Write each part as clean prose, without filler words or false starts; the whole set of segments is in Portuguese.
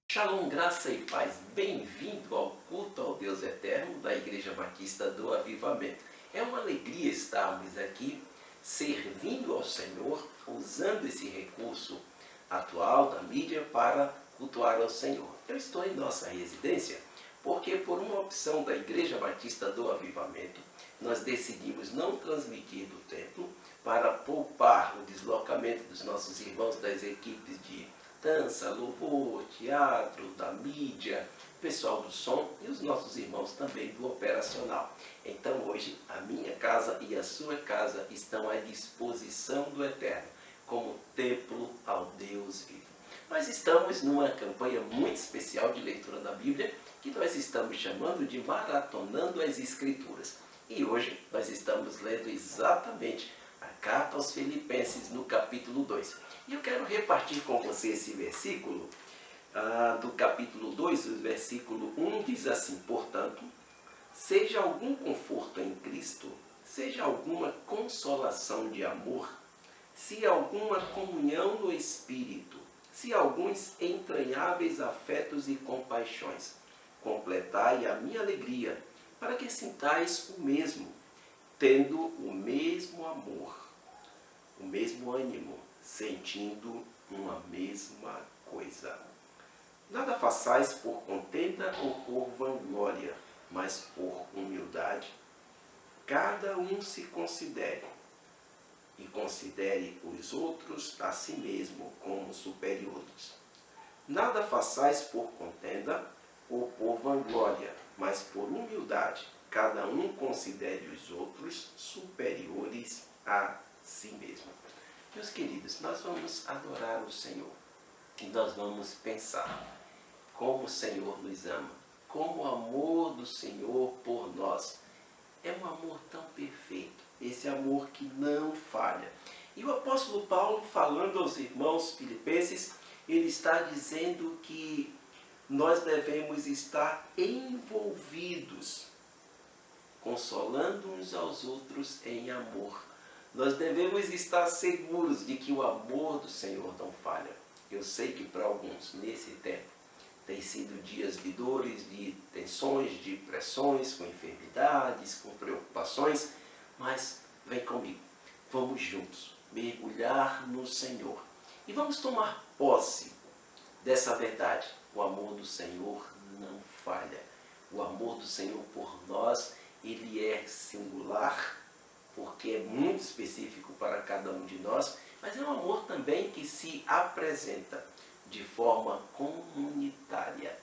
Shalom, graça e paz. Bem-vindo ao culto ao Deus Eterno da Igreja Batista do Avivamento. É uma alegria estarmos aqui servindo ao Senhor, usando esse recurso atual da mídia para cultuar ao Senhor. Eu estou em nossa residência porque, por uma opção da Igreja Batista do Avivamento, nós decidimos não transmitir do templo para poupar o deslocamento dos nossos irmãos das equipes de dança, louvor, teatro, da mídia, pessoal do som e os nossos irmãos também do operacional. Então hoje a minha casa e a sua casa estão à disposição do Eterno, como templo ao Deus vivo. Nós estamos numa campanha muito especial de leitura da Bíblia, que nós estamos chamando de Maratonando as Escrituras. E hoje nós estamos lendo exatamente a carta aos Filipenses no capítulo 2. E eu quero repartir com você esse versículo do capítulo 2, o versículo 1 diz assim: portanto, seja algum conforto em Cristo, seja alguma consolação de amor, se alguma comunhão no Espírito, se alguns entranháveis afetos e compaixões, completai a minha alegria, para que sintais o mesmo, tendo o mesmo amor, o mesmo ânimo, sentindo uma mesma coisa. Nada façais por contenda ou por vanglória, mas por humildade. Cada um se considere, e considere os outros a si mesmo como superiores. Nada façais por contenda ou por vanglória, mas por humildade. Cada um considere os outros superiores a si mesmo. Meus queridos, nós vamos adorar o Senhor e nós vamos pensar como o Senhor nos ama, como o amor do Senhor por nós é um amor tão perfeito, esse amor que não falha. E o apóstolo Paulo, falando aos irmãos filipenses, ele está dizendo que nós devemos estar envolvidos, consolando uns aos outros em amor. Nós devemos estar seguros de que o amor do Senhor não falha. Eu sei que para alguns, nesse tempo, tem sido dias de dores, de tensões, de pressões, com enfermidades, com preocupações, mas vem comigo, vamos juntos mergulhar no Senhor e vamos tomar posse dessa verdade. O amor do Senhor não falha. O amor do Senhor por nós, ele é singular, porque é muito específico para cada um de nós, mas é um amor também que se apresenta de forma comunitária.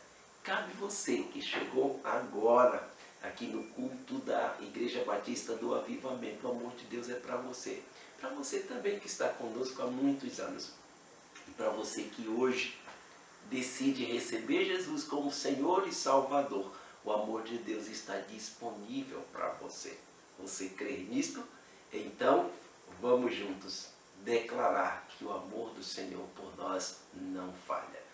Cabe você que chegou agora aqui no culto da Igreja Batista do Avivamento. O amor de Deus é para você. Para você também que está conosco há muitos anos. E para você que hoje decide receber Jesus como Senhor e Salvador. O amor de Deus está disponível para você. Você crê nisto? Então, vamos juntos declarar que o amor do Senhor por nós não falha.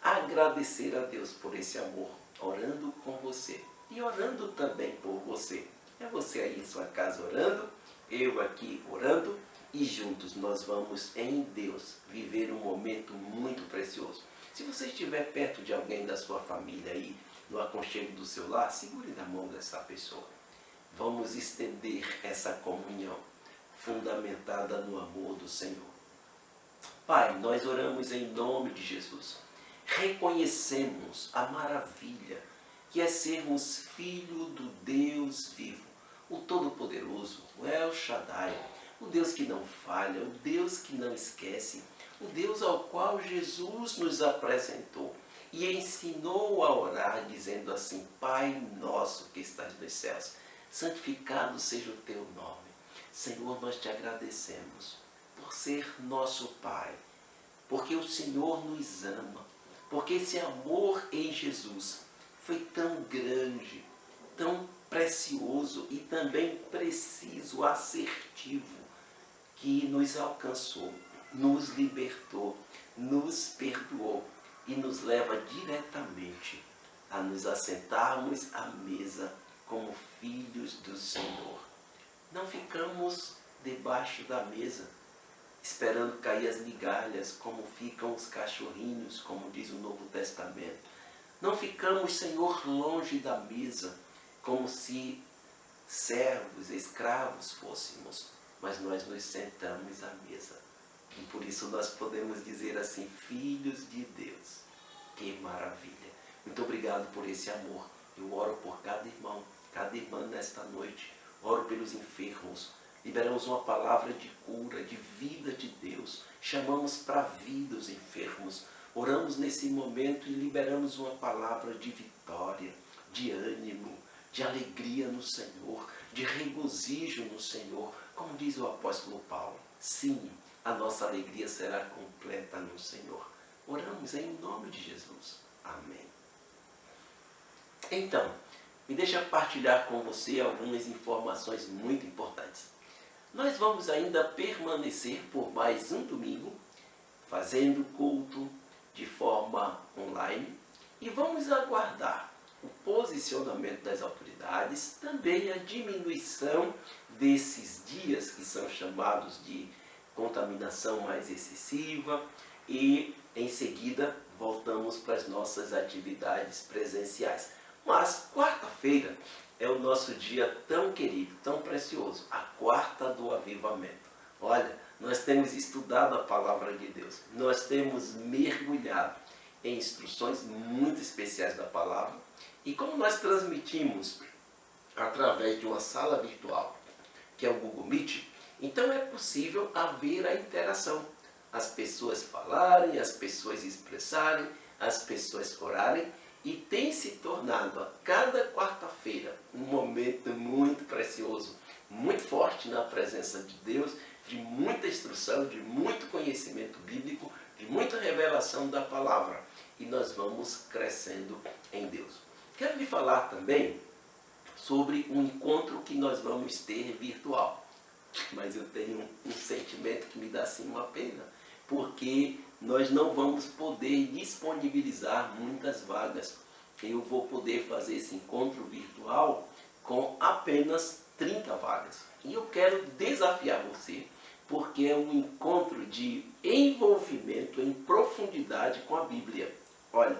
Agradecer a Deus por esse amor, orando com você e orando também por você. É você você aí em sua casa orando, eu aqui orando, e juntos nós vamos em Deus viver um momento muito precioso. Se você estiver perto de alguém da sua família aí, no aconchego do seu lar, segure na mão dessa pessoa. Vamos estender essa comunhão fundamentada no amor do Senhor. Pai, nós oramos em nome de Jesus. Reconhecemos a maravilha que é sermos filho do Deus vivo, o Todo-Poderoso, o El Shaddai, o Deus que não falha, o Deus que não esquece, o Deus ao qual Jesus nos apresentou e ensinou a orar, dizendo assim: Pai nosso que estás nos céus, santificado seja o teu nome. Senhor, nós te agradecemos por ser nosso Pai, porque o Senhor nos ama, porque esse amor em Jesus foi tão grande, tão precioso e também preciso, assertivo, que nos alcançou, nos libertou, nos perdoou e nos leva diretamente a nos assentarmos à mesa como filhos do Senhor. Não ficamos debaixo da mesa, esperando cair as migalhas, como ficam os cachorrinhos, como diz o Novo Testamento. Não ficamos, Senhor, longe da mesa, como se servos, escravos fôssemos, mas nós nos sentamos à mesa. E por isso nós podemos dizer assim: filhos de Deus. Que maravilha! Muito obrigado por esse amor. Eu oro por cada irmão, cada irmã nesta noite. Oro pelos enfermos. Liberamos uma palavra de cura, de vida de Deus. Chamamos para a vida os enfermos. Oramos nesse momento e liberamos uma palavra de vitória, de ânimo, de alegria no Senhor, de regozijo no Senhor. Como diz o apóstolo Paulo: sim, a nossa alegria será completa no Senhor. Oramos em nome de Jesus. Amém. Então, me deixa partilhar com você algumas informações muito importantes. Nós vamos ainda permanecer por mais um domingo, fazendo culto de forma online, e vamos aguardar o posicionamento das autoridades, também a diminuição desses dias que são chamados de contaminação mais excessiva, e em seguida voltamos para as nossas atividades presenciais. Mas quarta-feira é o nosso dia tão querido, tão precioso, a quarta do avivamento. Olha, nós temos estudado a palavra de Deus, nós temos mergulhado em instruções muito especiais da palavra, e como nós transmitimos através de uma sala virtual, que é o Google Meet, então é possível haver a interação. As pessoas falarem, as pessoas expressarem, as pessoas orarem, e tem se tornado a cada quarta-feira um momento muito precioso, muito forte na presença de Deus, de muita instrução, de muito conhecimento bíblico, de muita revelação da palavra. E nós vamos crescendo em Deus. Quero lhe falar também sobre um encontro que nós vamos ter virtual. Mas eu tenho um sentimento que me dá assim uma pena, porque nós não vamos poder disponibilizar muitas vagas. Eu vou poder fazer esse encontro virtual com apenas 30 vagas. E eu quero desafiar você, porque é um encontro de envolvimento em profundidade com a Bíblia. Olha,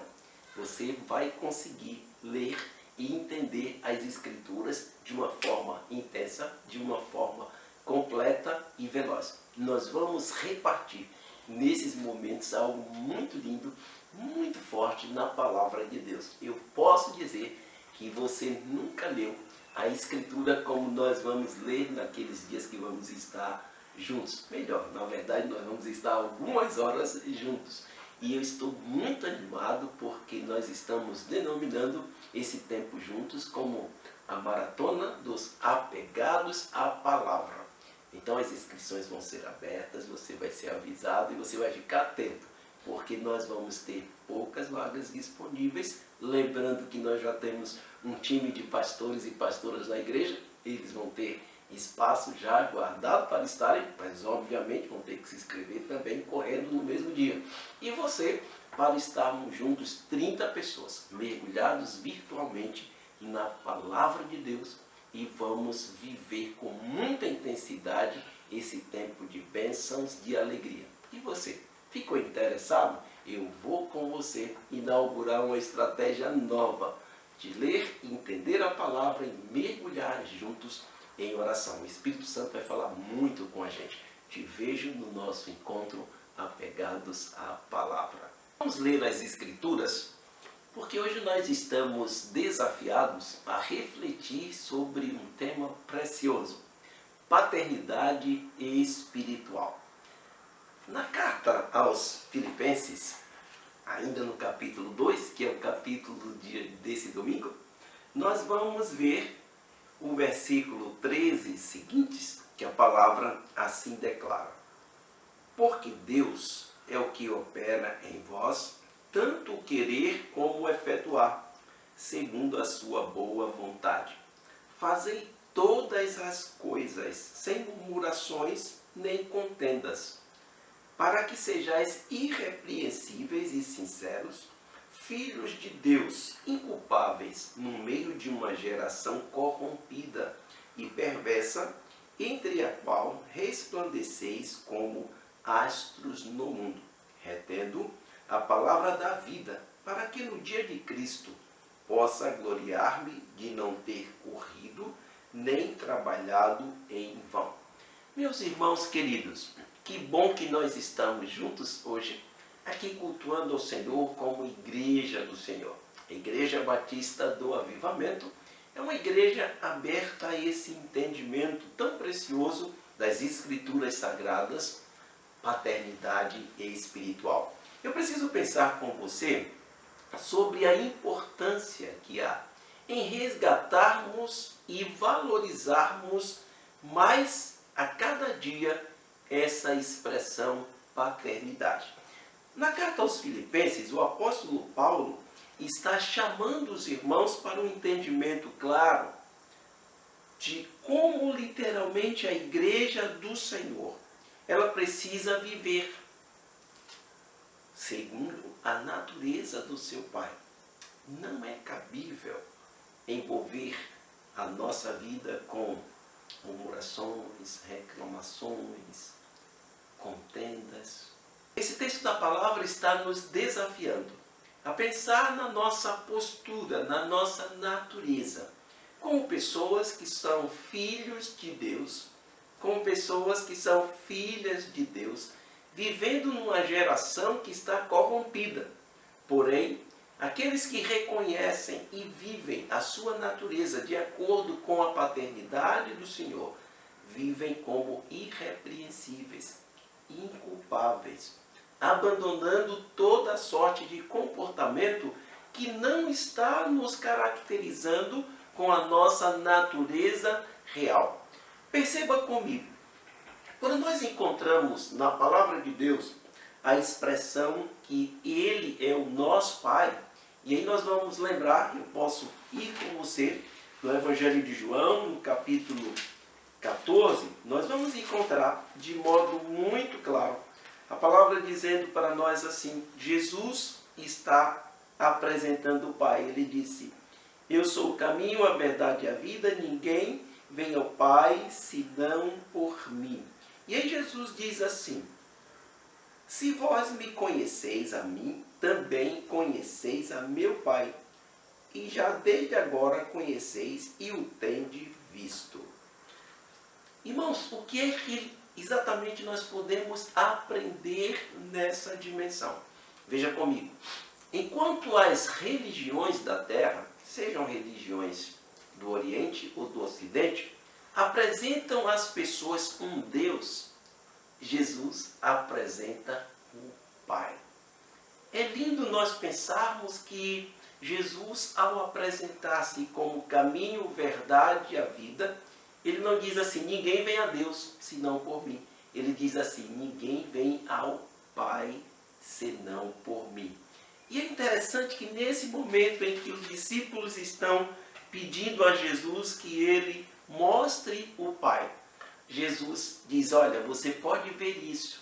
você vai conseguir ler e entender as Escrituras de uma forma intensa, de uma forma completa e veloz. Nós vamos repartir nesses momentos algo muito lindo, muito forte na palavra de Deus. Eu posso dizer que você nunca leu a Escritura como nós vamos ler naqueles dias que vamos estar juntos. Melhor, na verdade, nós vamos estar algumas horas juntos. E eu estou muito animado porque nós estamos denominando esse tempo juntos como a maratona dos apegados à palavra. Então as inscrições vão ser abertas, você vai ser avisado e você vai ficar atento, porque nós vamos ter poucas vagas disponíveis. Lembrando que nós já temos um time de pastores e pastoras na igreja, eles vão ter espaço já guardado para estarem, mas obviamente vão ter que se inscrever também correndo no mesmo dia. E você, para estarmos juntos, 30 pessoas, mergulhados virtualmente na palavra de Deus, e vamos viver com muita intensidade esse tempo de bênçãos, de alegria. E você, ficou interessado? Eu vou com você inaugurar uma estratégia nova de ler, entender a palavra e mergulhar juntos em oração. O Espírito Santo vai falar muito com a gente. Te vejo no nosso encontro apegados à palavra. Vamos ler as Escrituras? Porque hoje nós estamos desafiados a refletir sobre um tema precioso: paternidade espiritual. Na carta aos Filipenses, ainda no capítulo 2, que é o capítulo desse domingo, nós vamos ver o versículo 13 seguintes, que a palavra assim declara: porque Deus é o que opera em vós, tanto o querer como o efetuar, segundo a sua boa vontade. Fazei todas as coisas sem murmurações nem contendas, para que sejais irrepreensíveis e sinceros, filhos de Deus, inculpáveis no meio de uma geração corrompida e perversa, entre a qual resplandeceis como astros no mundo, retendo a palavra da vida, para que no dia de Cristo possa gloriar-me de não ter corrido nem trabalhado em vão. Meus irmãos queridos, que bom que nós estamos juntos hoje, aqui cultuando ao Senhor como igreja do Senhor. A Igreja Batista do Avivamento é uma igreja aberta a esse entendimento tão precioso das Escrituras Sagradas, paternidade espiritual. Eu preciso pensar com você sobre a importância que há em resgatarmos e valorizarmos mais a cada dia essa expressão paternidade. Na carta aos Filipenses, o apóstolo Paulo está chamando os irmãos para um entendimento claro de como literalmente a igreja do Senhor ela precisa viver segundo a natureza do seu Pai. Não é cabível envolver a nossa vida com murmurações, reclamações, contendas. Esse texto da palavra está nos desafiando a pensar na nossa postura, na nossa natureza, como pessoas que são filhos de Deus, como pessoas que são filhas de Deus, vivendo numa geração que está corrompida. Porém, aqueles que reconhecem e vivem a sua natureza de acordo com a paternidade do Senhor, vivem como irrepreensíveis, inculpáveis, abandonando toda sorte de comportamento que não está nos caracterizando com a nossa natureza real. Perceba comigo, quando nós encontramos na palavra de Deus a expressão que Ele é o nosso Pai, e aí nós vamos lembrar, eu posso ir com você no Evangelho de João, no capítulo 14, nós vamos encontrar de modo muito claro a palavra dizendo para nós assim: Jesus está apresentando o Pai. Ele disse: eu sou o caminho, a verdade e a vida, ninguém vem ao Pai senão por mim. E aí Jesus diz assim: se vós me conheceis a mim, também conheceis a meu Pai, e já desde agora conheceis e o tendes visto. Irmãos, o que é que exatamente nós podemos aprender nessa dimensão? Veja comigo. Enquanto as religiões da terra, sejam religiões do Oriente ou do Ocidente, apresentam às pessoas um Deus, Jesus apresenta o Pai. É lindo nós pensarmos que Jesus, ao apresentar-se como caminho, verdade e a vida, ele não diz assim: ninguém vem a Deus senão por mim. Ele diz assim: ninguém vem ao Pai senão por mim. E é interessante que nesse momento em que os discípulos estão pedindo a Jesus que ele mostre o Pai, Jesus diz: olha, você pode ver isso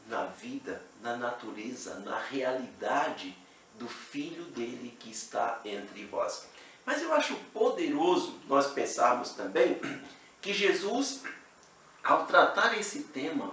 na vida, na natureza, na realidade do Filho dele que está entre vós. Mas eu acho poderoso nós pensarmos também que Jesus, ao tratar esse tema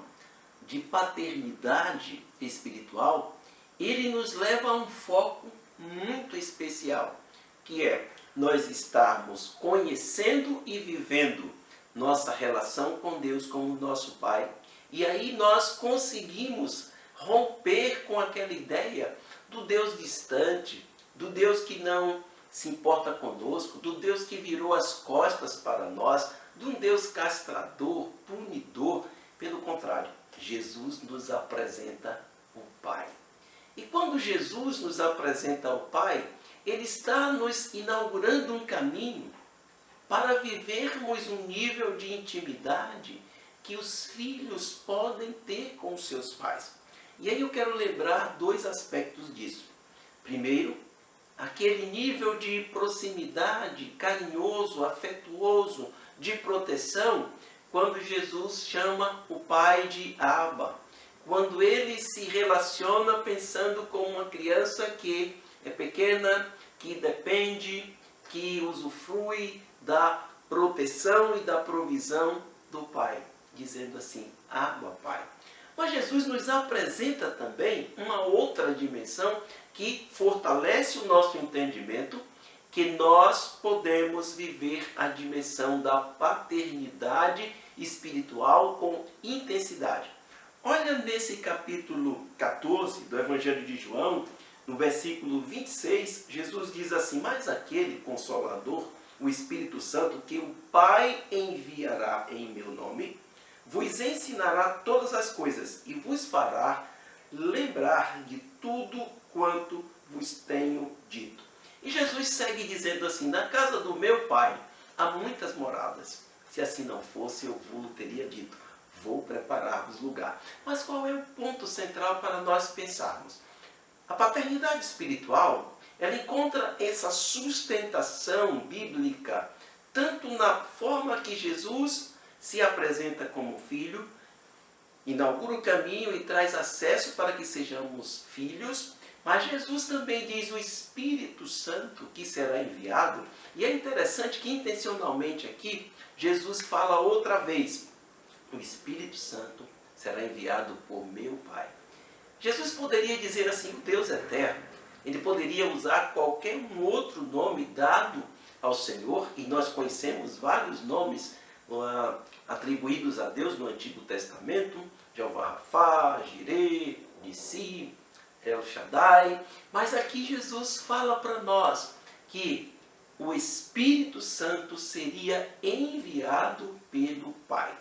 de paternidade espiritual, ele nos leva a um foco muito especial, que é nós estarmos conhecendo e vivendo nossa relação com Deus como nosso Pai. E aí nós conseguimos romper com aquela ideia do Deus distante, do Deus que não se importa conosco, do Deus que virou as costas para nós, de um Deus castrador, punidor. Pelo contrário, Jesus nos apresenta o Pai. E quando Jesus nos apresenta o Pai, Ele está nos inaugurando um caminho para vivermos um nível de intimidade que os filhos podem ter com os seus pais. E aí eu quero lembrar dois aspectos disso. Primeiro, aquele nível de proximidade, carinhoso, afetuoso, de proteção, quando Jesus chama o Pai de Abba. Quando ele se relaciona pensando com uma criança que é pequena, que depende, que usufrui da proteção e da provisão do Pai, dizendo assim, Abba, Pai. Mas Jesus nos apresenta também uma outra dimensão que fortalece o nosso entendimento, que nós podemos viver a dimensão da paternidade espiritual com intensidade. Olha nesse capítulo 14 do Evangelho de João, no versículo 26, Jesus diz assim, mas aquele Consolador, o Espírito Santo, que o Pai enviará em meu nome, vos ensinará todas as coisas e vos fará lembrar de tudo quanto vos tenho dito. E Jesus segue dizendo assim, na casa do meu Pai há muitas moradas. Se assim não fosse, eu vos teria dito, vou preparar-vos lugar. Mas qual é o ponto central para nós pensarmos? A paternidade espiritual, ela encontra essa sustentação bíblica, tanto na forma que Jesus se apresenta como filho, inaugura o caminho e traz acesso para que sejamos filhos, mas Jesus também diz o Espírito Santo que será enviado, e é interessante que intencionalmente aqui, Jesus fala outra vez, o Espírito Santo será enviado por meu Pai. Jesus poderia dizer assim, o Deus eterno, ele poderia usar qualquer um outro nome dado ao Senhor, e nós conhecemos vários nomes atribuídos a Deus no Antigo Testamento, Jeová Rafá, Jireh, Nissi, El Shaddai, mas aqui Jesus fala para nós que o Espírito Santo seria enviado pelo Pai.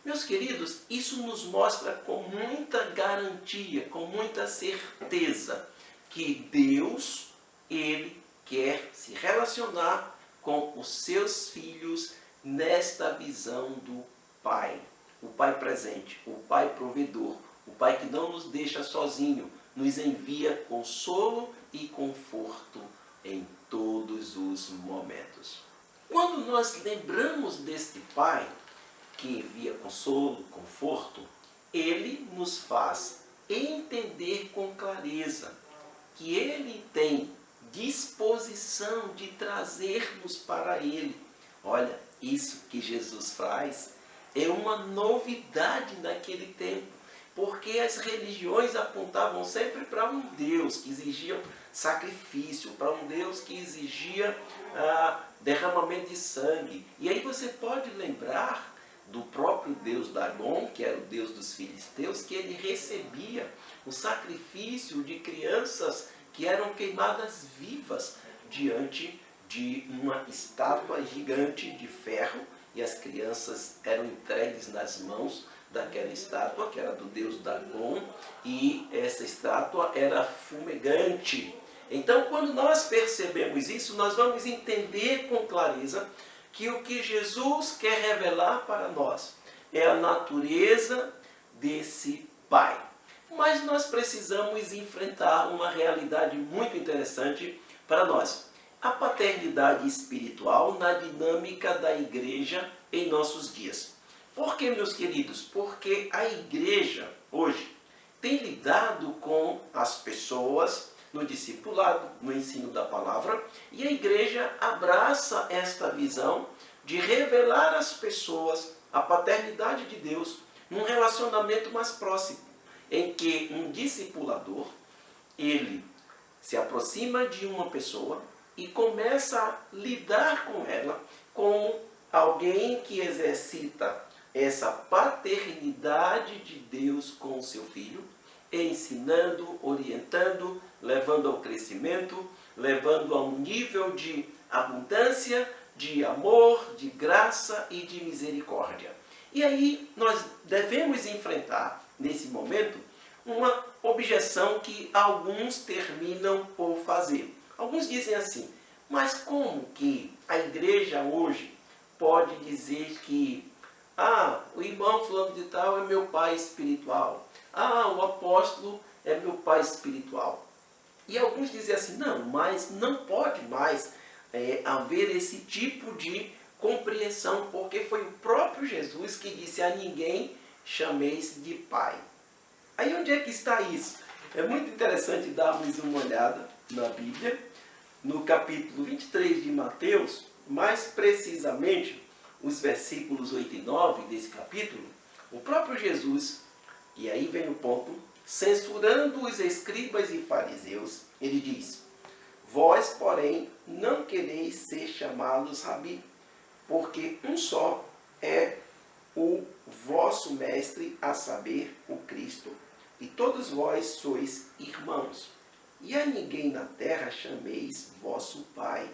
Meus queridos, isso nos mostra com muita garantia, com muita certeza, que Deus, Ele quer se relacionar com os seus filhos nesta visão do Pai. O Pai presente, o Pai provedor, o Pai que não nos deixa sozinho, nos envia consolo e conforto em todos os momentos. Quando nós lembramos deste Pai, que envia consolo, conforto, ele nos faz entender com clareza que ele tem disposição de trazermos para ele. Olha, isso que Jesus faz é uma novidade naquele tempo, porque as religiões apontavam sempre para um Deus que exigia sacrifício, para um Deus que exigia derramamento de sangue. E aí você pode lembrar do próprio Deus Dagon, que era o Deus dos filisteus, que ele recebia o sacrifício de crianças que eram queimadas vivas diante de uma estátua gigante de ferro, e as crianças eram entregues nas mãos daquela estátua, que era do Deus Dagon, e essa estátua era fumegante. Então, quando nós percebemos isso, nós vamos entender com clareza que o que Jesus quer revelar para nós é a natureza desse Pai. Mas nós precisamos enfrentar uma realidade muito interessante para nós. A paternidade espiritual na dinâmica da igreja em nossos dias. Por que, meus queridos? Porque a igreja hoje tem lidado com as pessoas no discipulado, no ensino da palavra, e a igreja abraça esta visão de revelar às pessoas a paternidade de Deus num relacionamento mais próximo, em que um discipulador, ele se aproxima de uma pessoa e começa a lidar com ela como alguém que exercita essa paternidade de Deus com o seu filho, ensinando, orientando, levando ao crescimento, levando a um nível de abundância, de amor, de graça e de misericórdia. E aí nós devemos enfrentar, nesse momento, uma objeção que alguns terminam por fazer. Alguns dizem assim, mas como que a igreja hoje pode dizer que o irmão fulano de tal é meu pai espiritual, o apóstolo é meu pai espiritual? E alguns dizem assim, não, mas não pode mais haver esse tipo de compreensão, porque foi o próprio Jesus que disse a ninguém chameis de pai. Aí onde é que está isso? É muito interessante darmos uma olhada na Bíblia, no capítulo 23 de Mateus, mais precisamente os versículos 8 e 9 desse capítulo. O próprio Jesus, e aí vem o ponto, censurando os escribas e fariseus, ele diz, vós, porém, não quereis ser chamados rabi, porque um só é o vosso mestre, a saber, o Cristo, e todos vós sois irmãos. E a ninguém na terra chameis vosso Pai,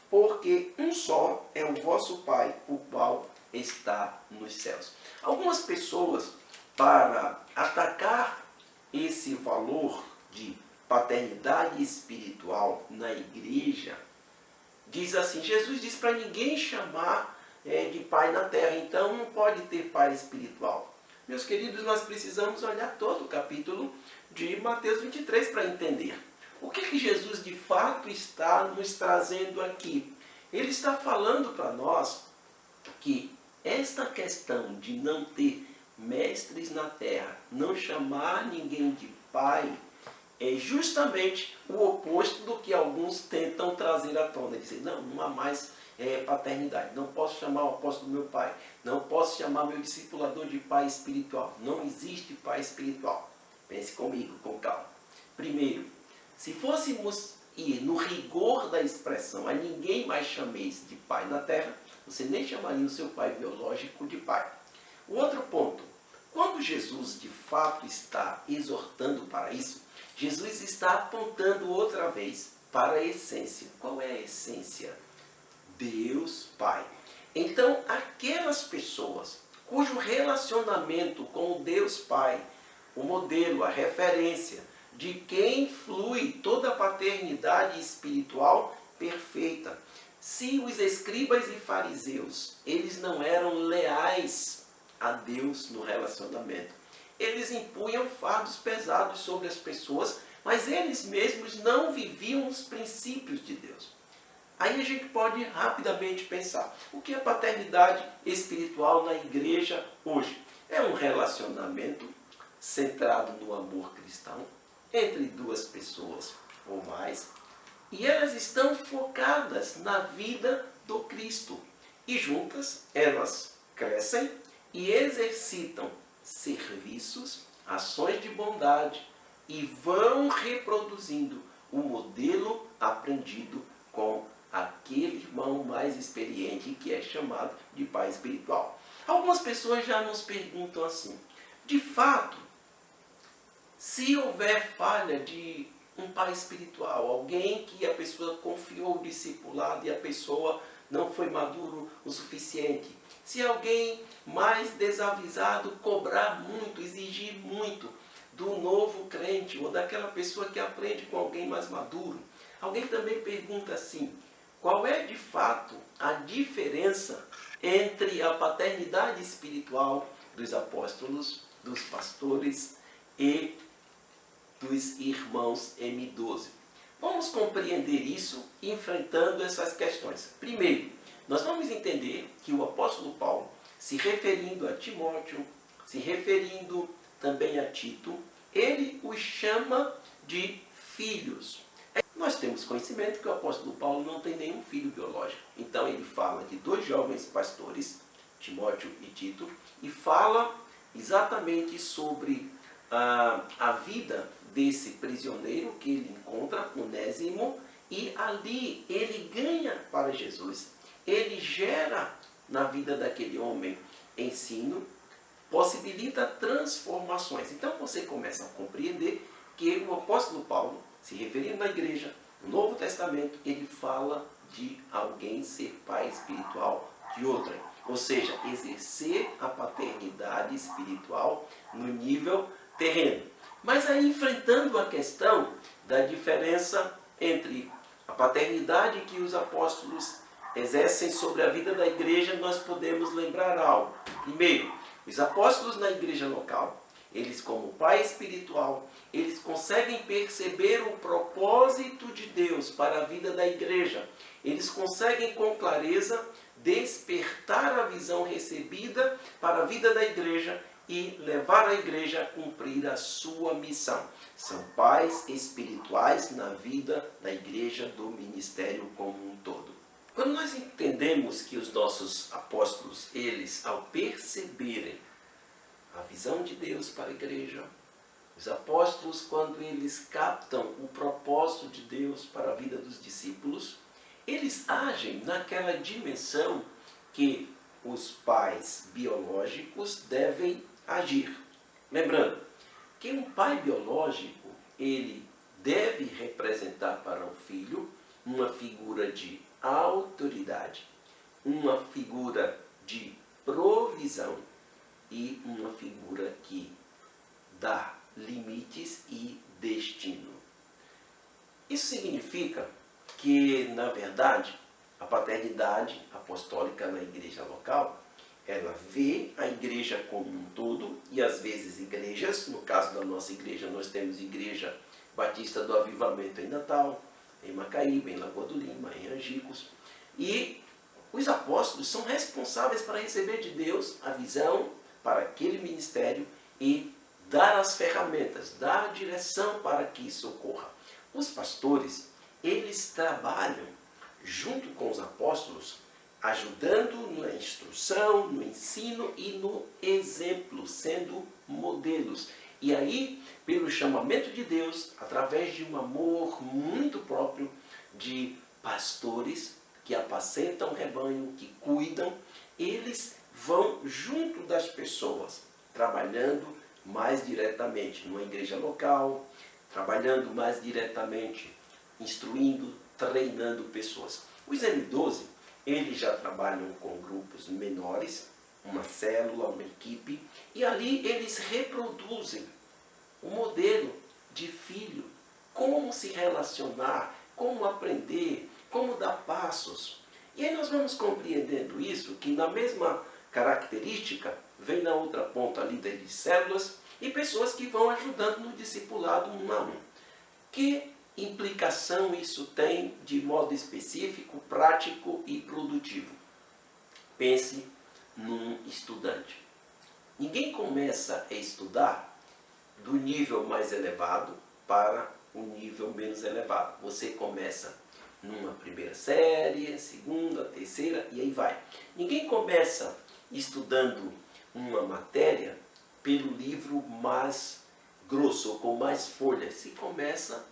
porque um só é o vosso Pai, o qual está nos céus. Algumas pessoas, para atacar esse valor de paternidade espiritual na igreja, diz assim, Jesus diz para ninguém chamar de pai na terra, então não pode ter pai espiritual. Meus queridos, nós precisamos olhar todo o capítulo de Mateus 23 para entender. O que Jesus de fato está nos trazendo aqui? Ele está falando para nós que esta questão de não ter mestres na terra, não chamar ninguém de pai, é justamente o oposto do que alguns tentam trazer à tona. Dizer, não há mais paternidade. Não posso chamar o apóstolo do meu pai. Não posso chamar meu discipulador de pai espiritual. Não existe pai espiritual. Pense comigo, com calma. Primeiro, se fôssemos ir no rigor da expressão, a ninguém mais chameis de pai na terra, você nem chamaria o seu pai biológico de pai. O outro ponto, quando Jesus de fato está exortando para isso, Jesus está apontando outra vez para a essência. Qual é a essência? Deus Pai. Então, aquelas pessoas cujo relacionamento com o Deus Pai, o modelo, a referência de quem flui toda a paternidade espiritual perfeita. Se os escribas e fariseus, eles não eram leais a Deus no relacionamento, eles impunham fardos pesados sobre as pessoas, mas eles mesmos não viviam os princípios de Deus. Aí a gente pode rapidamente pensar, o que é paternidade espiritual na igreja hoje? É um relacionamento centrado no amor cristão, entre duas pessoas ou mais, e elas estão focadas na vida do Cristo. E juntas elas crescem e exercitam serviços, ações de bondade e vão reproduzindo o modelo aprendido com aquele irmão mais experiente que é chamado de pai espiritual. Algumas pessoas já nos perguntam assim, de fato, se houver falha de um pai espiritual, alguém que a pessoa confiou o discipulado e a pessoa não foi maduro o suficiente, se alguém mais desavisado cobrar muito, exigir muito do novo crente ou daquela pessoa que aprende com alguém mais maduro, alguém também pergunta assim, qual é de fato a diferença entre a paternidade espiritual dos apóstolos, dos pastores e dos irmãos M12? Vamos compreender isso enfrentando essas questões. Primeiro, nós vamos entender que o apóstolo Paulo, se referindo a Timóteo, se referindo também a Tito, ele os chama de filhos. Nós temos conhecimento que o apóstolo Paulo não tem nenhum filho biológico. Então ele fala de dois jovens pastores, Timóteo e Tito, e fala exatamente sobre a vida desse prisioneiro que ele encontra, Onésimo, e ali ele ganha para Jesus. Ele gera na vida daquele homem ensino, possibilita transformações. Então você começa a compreender que o apóstolo Paulo, se referindo à igreja, no Novo Testamento, ele fala de alguém ser pai espiritual de outra. Ou seja, exercer a paternidade espiritual no nível terreno. Mas aí, enfrentando a questão da diferença entre a paternidade que os apóstolos exercem sobre a vida da igreja, nós podemos lembrar algo. Primeiro, os apóstolos na igreja local, eles como pai espiritual, eles conseguem perceber o propósito de Deus para a vida da igreja. Eles conseguem com clareza despertar a visão recebida para a vida da igreja e levar a igreja a cumprir a sua missão. São pais espirituais na vida da igreja, do ministério como um todo. Quando nós entendemos que os nossos apóstolos, eles, ao perceberem a visão de Deus para a igreja, os apóstolos, quando eles captam o propósito de Deus para a vida dos discípulos, eles agem naquela dimensão que os pais biológicos devem agir. Lembrando que um pai biológico, ele deve representar para o filho uma figura de autoridade, uma figura de provisão e uma figura que dá limites e destino. Isso significa que, na verdade, a paternidade apostólica na igreja local, ela vê a igreja como um todo, e às vezes igrejas, no caso da nossa igreja, nós temos Igreja Batista do Avivamento em Natal, em Macaíba, em Lagoa do Lima, em Angicos, e os apóstolos são responsáveis para receber de Deus a visão para aquele ministério e dar as ferramentas, dar a direção para que isso ocorra. Os pastores, eles trabalham junto com os apóstolos, ajudando na instrução, no ensino e no exemplo, sendo modelos. E aí, pelo chamamento de Deus, através de um amor muito próprio de pastores que apacentam o rebanho, que cuidam, eles vão junto das pessoas, trabalhando mais diretamente numa igreja local, trabalhando mais diretamente, instruindo, treinando pessoas. Os M12, eles já trabalham com grupos menores, uma célula, uma equipe, e ali eles reproduzem o modelo de filho, como se relacionar, como aprender, como dar passos. E aí nós vamos compreendendo isso, que na mesma característica, vem na outra ponta líder de células e pessoas que vão ajudando no discipulado um a um. Que implicação isso tem de modo específico, prático e produtivo? Pense num estudante. Ninguém começa a estudar do nível mais elevado para o nível menos elevado. Você começa numa primeira série, segunda, terceira e aí vai. Ninguém começa estudando uma matéria pelo livro mais grosso ou com mais folhas. Se começa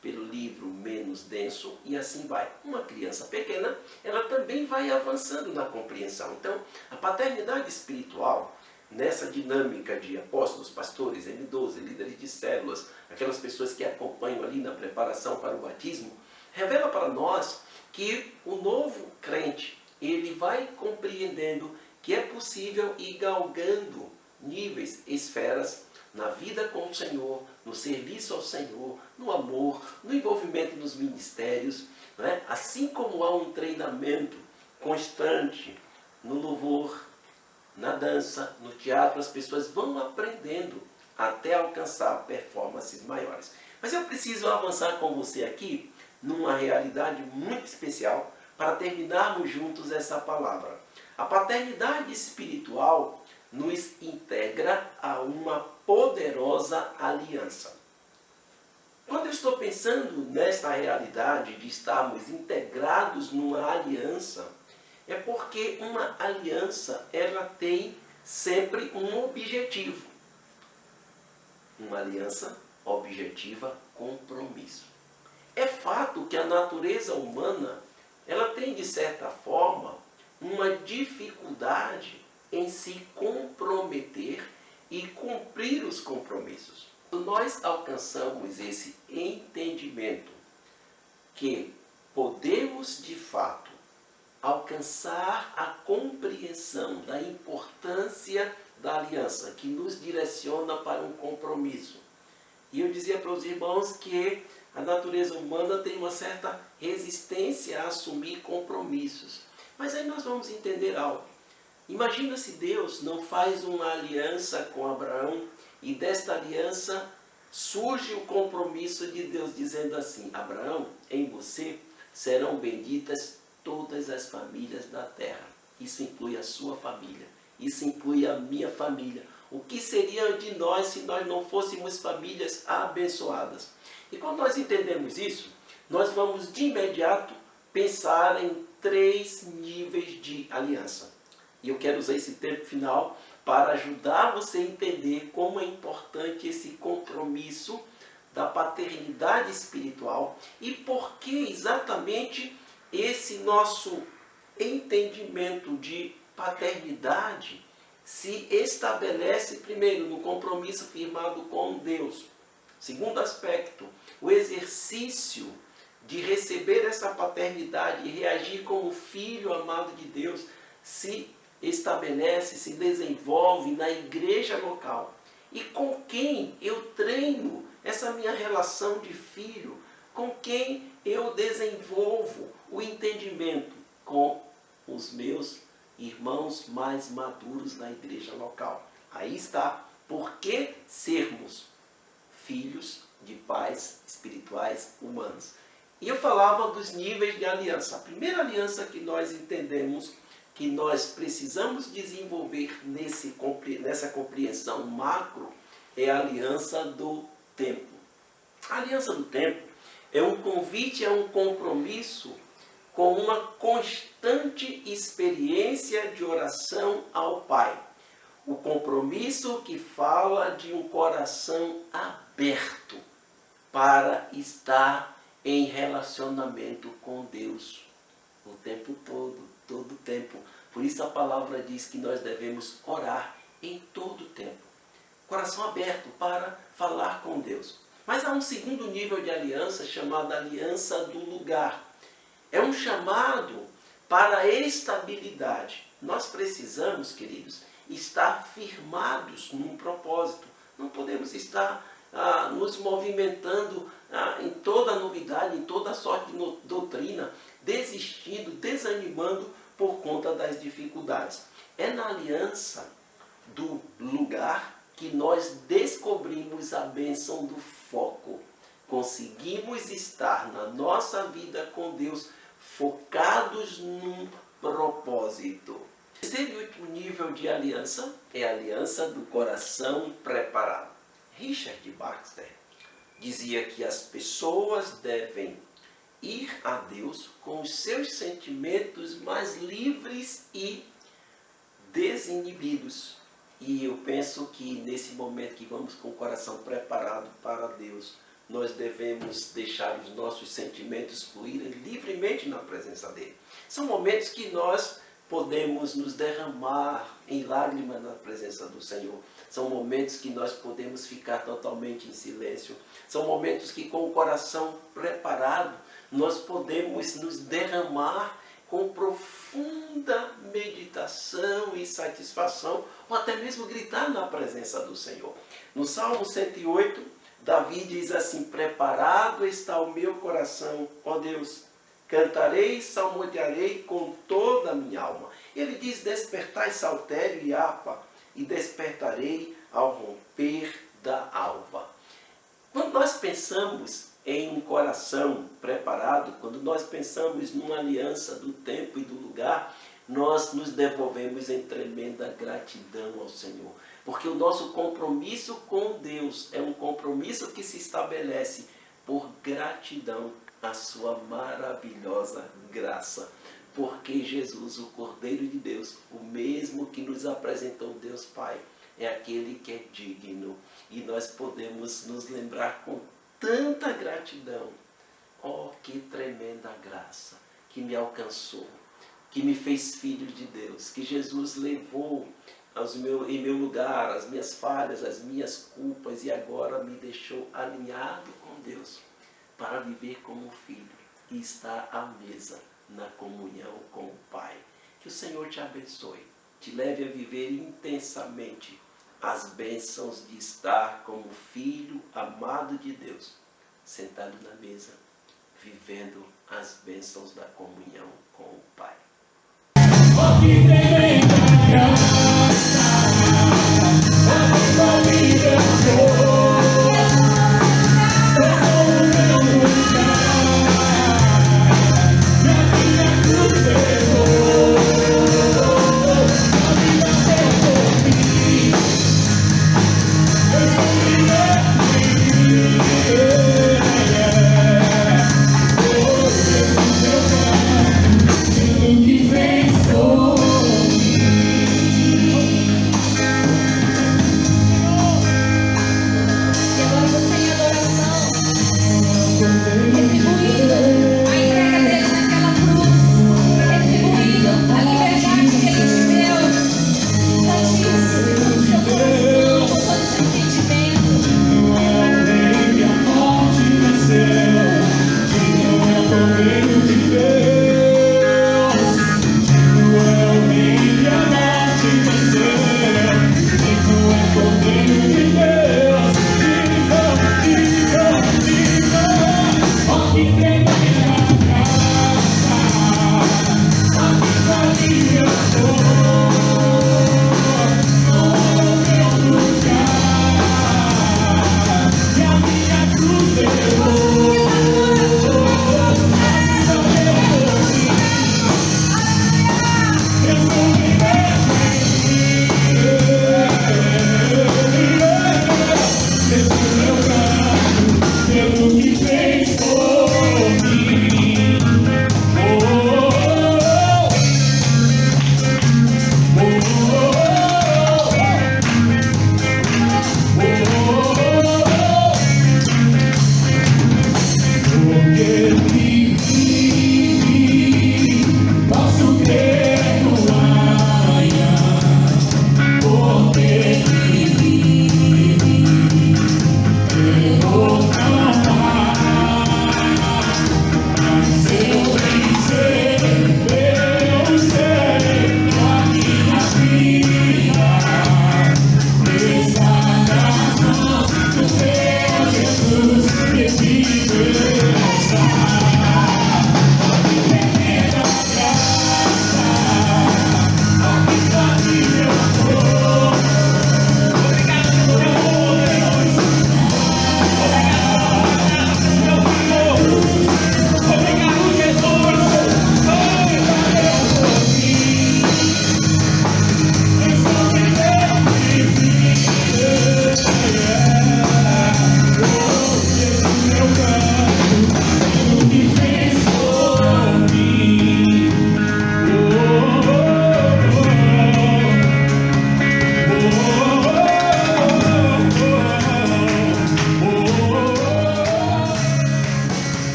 pelo livro menos denso e assim vai. Uma criança pequena, ela também vai avançando na compreensão. Então, a paternidade espiritual, nessa dinâmica de apóstolos, pastores, M12, líderes de células, aquelas pessoas que acompanham ali na preparação para o batismo, revela para nós que o novo crente, ele vai compreendendo que é possível ir galgando níveis, esferas, na vida com o Senhor, no serviço ao Senhor, no amor, no envolvimento nos ministérios, né? Assim como há um treinamento constante no louvor, na dança, no teatro, as pessoas vão aprendendo até alcançar performances maiores. Mas eu preciso avançar com você aqui numa realidade muito especial para terminarmos juntos essa palavra. A paternidade espiritual nos integra a uma poderosa aliança. Quando eu estou pensando nesta realidade de estarmos integrados numa aliança, é porque uma aliança, ela tem sempre um objetivo. Uma aliança objetiva, compromisso. É fato que a natureza humana, ela tem de certa forma uma dificuldade em se comprometer e cumprir os compromissos. Quando nós alcançamos esse entendimento que podemos de fato alcançar a compreensão da importância da aliança, que nos direciona para um compromisso. E eu dizia para os irmãos que a natureza humana tem uma certa resistência a assumir compromissos. Mas aí nós vamos entender algo. Imagina se Deus não faz uma aliança com Abraão e desta aliança surge o compromisso de Deus dizendo assim: Abraão, em você serão benditas todas as famílias da terra. Isso inclui a sua família, isso inclui a minha família. O que seria de nós se nós não fôssemos famílias abençoadas? E quando nós entendemos isso, nós vamos de imediato pensar em 3 níveis de aliança. E eu quero usar esse tempo final para ajudar você a entender como é importante esse compromisso da paternidade espiritual e por que exatamente esse nosso entendimento de paternidade se estabelece primeiro no compromisso firmado com Deus. Segundo aspecto, o exercício de receber essa paternidade e reagir como filho amado de Deus se estabelece, se desenvolve na igreja local. E com quem eu treino essa minha relação de filho, com quem eu desenvolvo o entendimento com os meus irmãos mais maduros na igreja local. Aí está por que sermos filhos de pais espirituais humanos. E eu falava dos níveis de aliança. A primeira aliança que nós entendemos que nós precisamos desenvolver nessa compreensão macro é a aliança do tempo. A aliança do tempo é um convite a um compromisso com uma constante experiência de oração ao Pai. O compromisso que fala de um coração aberto para estar em relacionamento com Deus o tempo todo o tempo. Por isso a palavra diz que nós devemos orar em todo o tempo. Coração aberto para falar com Deus. Mas há um segundo nível de aliança chamado aliança do lugar. É um chamado para a estabilidade. Nós precisamos, queridos, estar firmados num propósito. Não podemos estar nos movimentando em toda novidade, em toda sorte de doutrina, desistindo, desanimando por conta das dificuldades. É na aliança do lugar que nós descobrimos a bênção do foco. Conseguimos estar na nossa vida com Deus focados num propósito. O terceiro e último nível de aliança é a aliança do coração preparado. Richard Baxter dizia que as pessoas devem ir a Deus com os seus sentimentos mais livres e desinibidos. E eu penso que nesse momento que vamos com o coração preparado para Deus, nós devemos deixar os nossos sentimentos fluírem livremente na presença dele. São momentos que nós podemos nos derramar em lágrimas na presença do Senhor. São momentos que nós podemos ficar totalmente em silêncio. São momentos que com o coração preparado, nós podemos nos derramar com profunda meditação e satisfação, ou até mesmo gritar na presença do Senhor. No Salmo 108, Davi diz assim: preparado está o meu coração, ó Deus, cantarei e salmodiarei com toda a minha alma. Ele diz: despertai saltério e harpa, e despertarei ao romper da alva. Quando nós pensamos em um coração preparado, quando nós pensamos numa aliança do tempo e do lugar, nós nos devolvemos em tremenda gratidão ao Senhor. Porque o nosso compromisso com Deus é um compromisso que se estabelece por gratidão à sua maravilhosa graça. Porque Jesus, o Cordeiro de Deus, o mesmo que nos apresentou Deus Pai, é aquele que é digno. E nós podemos nos lembrar com tanta gratidão. Oh, que tremenda graça que me alcançou, que me fez filho de Deus, que Jesus levou em meu lugar as minhas falhas, as minhas culpas, e agora me deixou alinhado com Deus para viver como filho e estar à mesa na comunhão com o Pai. Que o Senhor te abençoe, te leve a viver intensamente as bênçãos de estar como filho amado de Deus, sentado na mesa, vivendo as bênçãos da comunhão com o Pai.